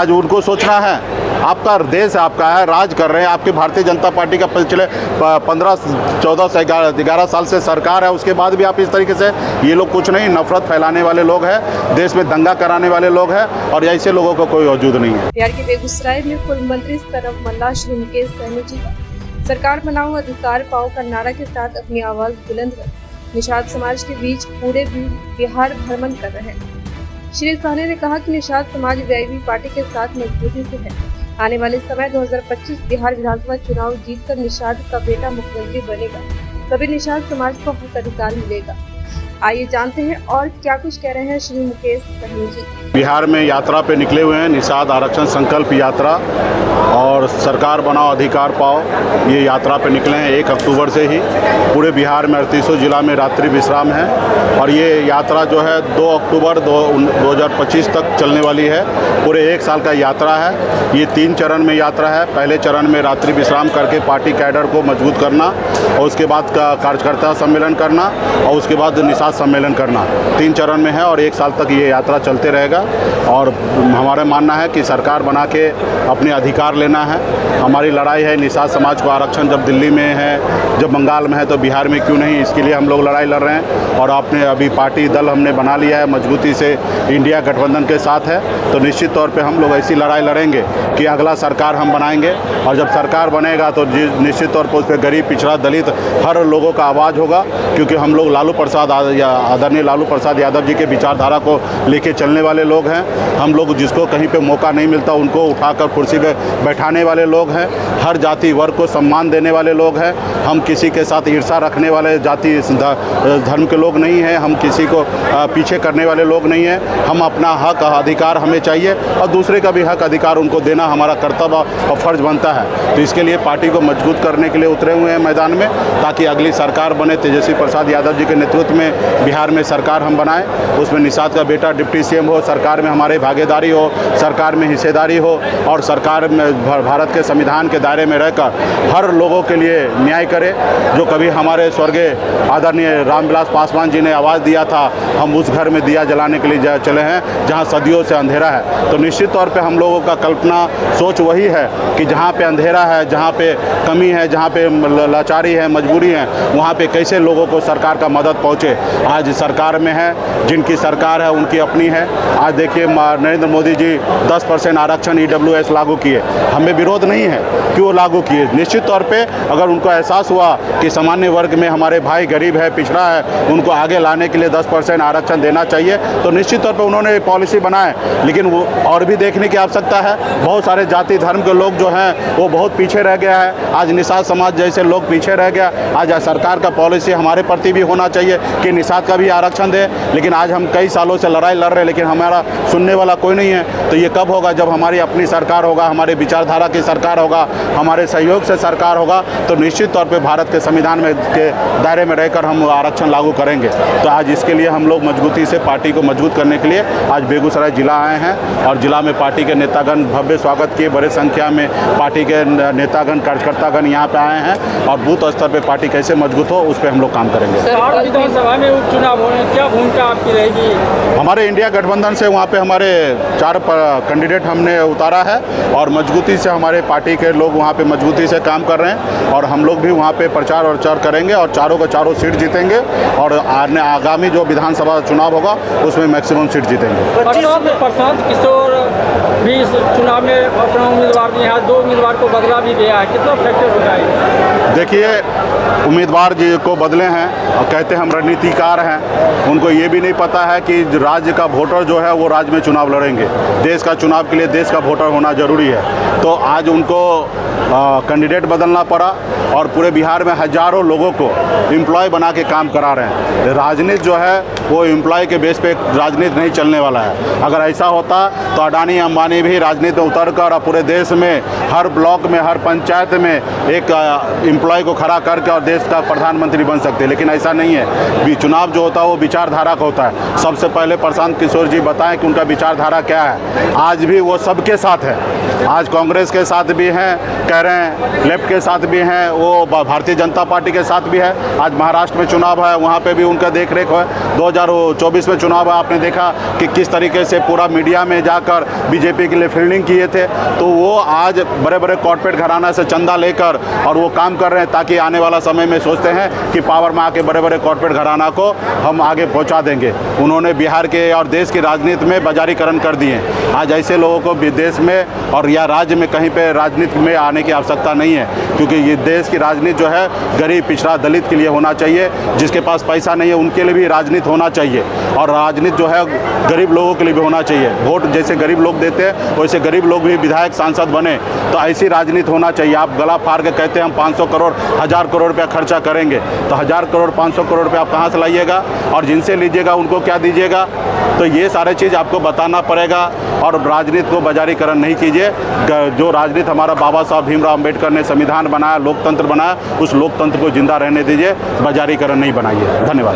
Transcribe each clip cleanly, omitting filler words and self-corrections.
आज उनको सोचना है। आपका देश आपका है, राज कर रहे हैं, आपकी भारतीय जनता पार्टी का पिछले 15, 14 से 11 साल से सरकार है, उसके बाद भी आप इस तरीके से, ये लोग कुछ नहीं, नफरत फैलाने वाले लोग हैं, देश में दंगा कराने वाले लोग हैं, और ऐसे लोगों को कोई वजूद नहीं है। बिहार के बेगूसराय में पूर्व मंत्री सनम मल्ला श्री मुकेश सहनी जी सरकार बनाओ अधिकार पाओ का नारा के साथ अपनी आवाज बुलंद कर निषाद समाज के बीच पूरे बिहार भ्रमण कर रहे हैं। श्री सहनी ने कहा कि निषाद समाज वीआईपी पार्टी के साथ मजबूती से है। आने वाले समय 2025 बिहार विधानसभा चुनाव जीतकर निषाद का बेटा मुख्यमंत्री बनेगा, तभी निषाद समाज को हक अधिकार मिलेगा। आइए जानते हैं और क्या कुछ कह रहे हैं श्री मुकेश सहनी जी। बिहार में यात्रा पे निकले हुए हैं, निषाद आरक्षण संकल्प यात्रा और सरकार बनाओ अधिकार पाओ, ये यात्रा पे निकले हैं 1 अक्टूबर से ही। पूरे बिहार में 38 जिला में रात्रि विश्राम है और ये यात्रा जो है 2 अक्टूबर 2025 तक चलने वाली है। पूरे 1 साल का यात्रा है। ये 3 चरण में यात्रा है। पहले चरण में रात्रि विश्राम करके पार्टी कैडर को मजबूत करना, और उसके बाद कार्यकर्ता सम्मेलन करना, और उसके बाद निषाद सम्मेलन करना। 3 चरण में है और 1 साल तक ये यात्रा चलते रहेगा। और हमारा मानना है कि सरकार बना के अपने अधिकार लेना है। हमारी लड़ाई है निषाद समाज को आरक्षण जब दिल्ली में है, जब बंगाल में है, तो बिहार में क्यों नहीं, इसके लिए हम लोग लड़ाई लड़ रहे हैं। और आपने अभी पार्टी दल हमने बना लिया है, मजबूती से इंडिया गठबंधन के साथ है, तो निश्चित तौर पे हम लोग ऐसी लड़ाई लड़ेंगे कि अगला सरकार हम बनाएंगे। और जब सरकार बनेगा तो निश्चित तौर पर उस पर गरीब, पिछड़ा, दलित हर लोगों का आवाज़ होगा, क्योंकि हम लोग लालू प्रसाद आदरणीय लालू प्रसाद यादव जी के विचारधारा को लेके चलने वाले लोग हैं। हम लोग जिसको कहीं पे मौका नहीं मिलता उनको उठाकर कुर्सी पे बैठाने वाले लोग हैं। हर जाति वर्ग को सम्मान देने वाले लोग हैं। हम किसी के साथ ईर्ष्या रखने वाले जाति धर्म के लोग नहीं हैं। हम किसी को पीछे करने वाले लोग नहीं हैं। हम अपना हक अधिकार हमें चाहिए और दूसरे का भी हक अधिकार उनको देना हमारा कर्तव्य और फर्ज बनता है। तो इसके लिए पार्टी को मजबूत करने के लिए उतरे हुए हैं मैदान में, ताकि अगली सरकार बने, तेजस्वी प्रसाद यादव जी के नेतृत्व में बिहार में सरकार हम बनाएं। उसमें निषाद का बेटा डिप्टी सीएम हो, सरकार में हमारे भागीदारी हो, सरकार में हिस्सेदारी हो, और सरकार में भारत के संविधान के दायरे में रहकर हर लोगों के लिए न्याय करे। जो कभी हमारे स्वर्गीय आदरणीय रामविलास पासवान जी ने आवाज़ दिया था, हम उस घर में दिया जलाने के लिए चले हैं जहां सदियों से अंधेरा है। तो निश्चित तौर पे हम लोगों का कल्पना सोच वही है कि जहां पे अंधेरा है, जहां पे कमी है, जहां पे लाचारी है, मजबूरी है, वहां पे कैसे लोगों को सरकार का मदद पहुँचे। आज सरकार में है, जिनकी सरकार है उनकी अपनी है। आज देखिए नरेंद्र मोदी जी 10% आरक्षण EWS लागू किए, हमें विरोध नहीं है कि वो लागू किए। निश्चित तौर पे अगर उनको एहसास हुआ कि सामान्य वर्ग में हमारे भाई गरीब है, पिछड़ा है, उनको आगे लाने के लिए 10% आरक्षण देना चाहिए, तो निश्चित तौर पे उन्होंने पॉलिसी बनाए। लेकिन वो और भी देखने की आवश्यकता है। बहुत सारे जाति धर्म के लोग जो हैं वो बहुत पीछे रह गया है। आज निषाद समाज जैसे लोग पीछे रह गया। आज सरकार का पॉलिसी हमारे प्रति भी होना चाहिए कि निषाद का भी आरक्षण दे। लेकिन आज हम कई सालों से लड़ाई लड़ रहे हैं, लेकिन हमारा सुनने वाला कोई नहीं है। तो ये कब होगा? जब हमारी अपनी सरकार होगा, हमारे विचारधारा की सरकार होगा, हमारे सहयोग से सरकार होगा, तो निश्चित तौर पे भारत के संविधान में के दायरे में रहकर हम आरक्षण लागू करेंगे। तो आज इसके लिए हम लोग मजबूती से पार्टी को मजबूत करने के लिए आज बेगूसराय जिला आए हैं, और जिला में पार्टी के नेतागण भव्य स्वागत किए। बड़े संख्या में पार्टी के नेतागण, कार्यकर्तागण यहाँ पे आए हैं, और बूथ स्तर पर पार्टी कैसे मजबूत हो उस पर हम लोग काम करेंगे। विधानसभा में उपचुनाव होने क्या भूमिका आपकी रहेगी? हमारे इंडिया गठबंधन से वहाँ पे हमारे 4 कैंडिडेट हमने उतारा है, और मजबूती से हमारे पार्टी के लोग वहाँ पे मजबूती से काम कर रहे हैं, और हम लोग भी वहाँ पे प्रचार और चर करेंगे और चारों का चारों सीट जीतेंगे, और आगामी जो विधानसभा चुनाव होगा उसमें मैक्सिमम सीट जीतेंगे। प्रशांत किशोर भी इस चुनाव में अपना उम्मीदवार दिए हैं, 2 उम्मीदवार को बदला भी गया है, कितना फैक्टर होता है? देखिए, उम्मीदवार जी को बदले हैं और कहते हैं हम रणनीतिकार हैं। उनको ये भी नहीं पता है कि राज्य का वोटर जो है वो राज्य में चुनाव लड़ेंगे। देश का चुनाव के लिए देश का वोटर होना ज़रूरी है। तो आज उनको कैंडिडेट बदलना पड़ा, और पूरे बिहार में हज़ारों लोगों को एम्प्लॉय बना के काम करा रहे हैं। राजनीति जो है वो एम्प्लॉय के बेस पे राजनीति नहीं चलने वाला है। अगर ऐसा होता तो अडानी अंबानी भी राजनीति में उतर कर पूरे देश में हर ब्लॉक में, हर पंचायत में एक एम्प्लॉय को खड़ा करके और देश का प्रधानमंत्री बन सकते हैं। लेकिन ऐसा नहीं है। चुनाव जो होता है वो विचारधारा का होता है। सबसे पहले प्रशांत किशोर जी बताएं कि उनका विचारधारा क्या है। आज भी वो सबके साथ है। आज कांग्रेस के साथ भी हैं, कह रहे हैं, लेफ्ट के साथ भी हैं, वो भारतीय जनता पार्टी के साथ भी है। आज महाराष्ट्र में चुनाव है, वहाँ पे भी उनका देख रेख है। 2024 में चुनाव है, आपने देखा कि किस तरीके से पूरा मीडिया में जाकर बीजेपी बीजेपी के लिए फील्डिंग किए थे, तो वो आज बड़े बड़े कॉर्पोरेट घराना से चंदा लेकर और वो काम कर रहे हैं, ताकि आने वाला समय में सोचते हैं कि पावर में आके बड़े बड़े कॉर्पोरेट घराना को हम आगे पहुंचा देंगे। उन्होंने बिहार के और देश की राजनीति में बाजारीकरण कर दिए। आज ऐसे लोगों को विदेश में और या राज्य में कहीं पे राजनीति में आने की आवश्यकता नहीं है, क्योंकि ये देश की राजनीति जो है गरीब, पिछड़ा, दलित के लिए होना चाहिए। जिसके पास पैसा नहीं है उनके लिए भी राजनीति होना चाहिए, और राजनीति जो है गरीब लोगों के लिए भी होना चाहिए। वोट जैसे गरीब लोग देते हैं वैसे गरीब लोग भी विधायक, सांसद बने, तो ऐसी राजनीति होना चाहिए। आप गला फाड़ के कहते हैं हम 500 करोड़ 1000 करोड़ रुपया खर्चा करेंगे, तो 1000 करोड़ 500 करोड़ रुपया आप कहाँ से लाइएगा, और जिनसे लीजिएगा उनको क्या दीजिएगा? तो ये सारे चीज़ आपको बताना पड़ेगा, और राजनीति को बाजारीकरण नहीं कीजिए। जो राजनीति हमारा बाबा साहब भीमराव अम्बेडकर ने संविधान बनाया, लोकतंत्र बनाया, उस लोकतंत्र को जिंदा रहने दीजिए, बाजारीकरण नहीं बनाइए। धन्यवाद।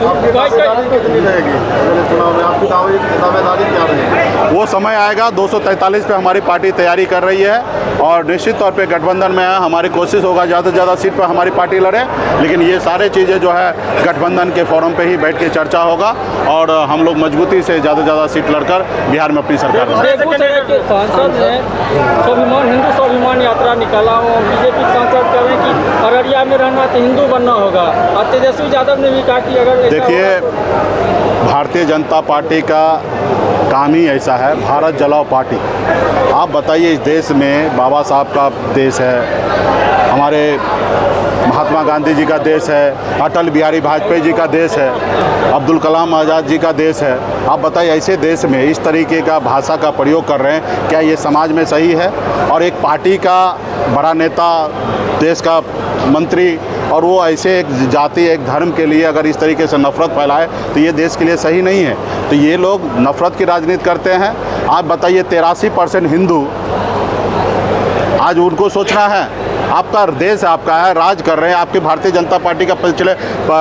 वो समय आएगा, 243 पे हमारी पार्टी तैयारी कर रही है, और निश्चित तौर पे गठबंधन में है। हमारी कोशिश होगा ज़्यादा से ज़्यादा सीट पर हमारी पार्टी लड़े, लेकिन ये सारे चीज़ें जो है गठबंधन के फोरम पे ही बैठ के चर्चा होगा, और हम लोग मजबूती से ज़्यादा से ज़्यादा सीट लड़कर बिहार में अपनी सरकार बनाएंगे। बेगूसराय के सांसद ने स्वाभिमान, हिंदू स्वाभिमान यात्रा निकाला हूँ। बीजेपी सांसद कह रहे हैं कि अररिया में रहना तो हिंदू बनना होगा, और तेजस्वी यादव ने भी कहा कि अगर देखिए, भारतीय जनता पार्टी का काम ही ऐसा है, भारत जलाओ पार्टी। आप बताइए, इस देश में बाबा साहब का देश है, हमारे महात्मा गांधी जी का देश है, अटल बिहारी वाजपेयी जी का देश है, अब्दुल कलाम आज़ाद जी का देश है। आप बताइए, ऐसे देश में इस तरीके का भाषा का प्रयोग कर रहे हैं, क्या ये समाज में सही है? और एक पार्टी का बड़ा नेता, देश का मंत्री, और वो ऐसे एक जाति, एक धर्म के लिए अगर इस तरीके से नफरत फैलाए तो ये देश के लिए सही नहीं है। तो ये लोग नफरत की राजनीति करते हैं। आप बताइए, 83% हिंदू, आज उनको सोचना है, आपका देश आपका है, राज कर रहे हैं। आपकी भारतीय जनता पार्टी का पिछले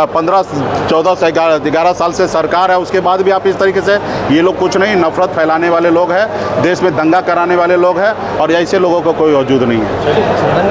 15, 14 से 11 साल से सरकार है, उसके बाद भी आप इस तरीके से, ये लोग कुछ नहीं, नफरत फैलाने वाले लोग हैं, देश में दंगा कराने वाले लोग हैं, और ऐसे लोगों को कोई वजूद नहीं है।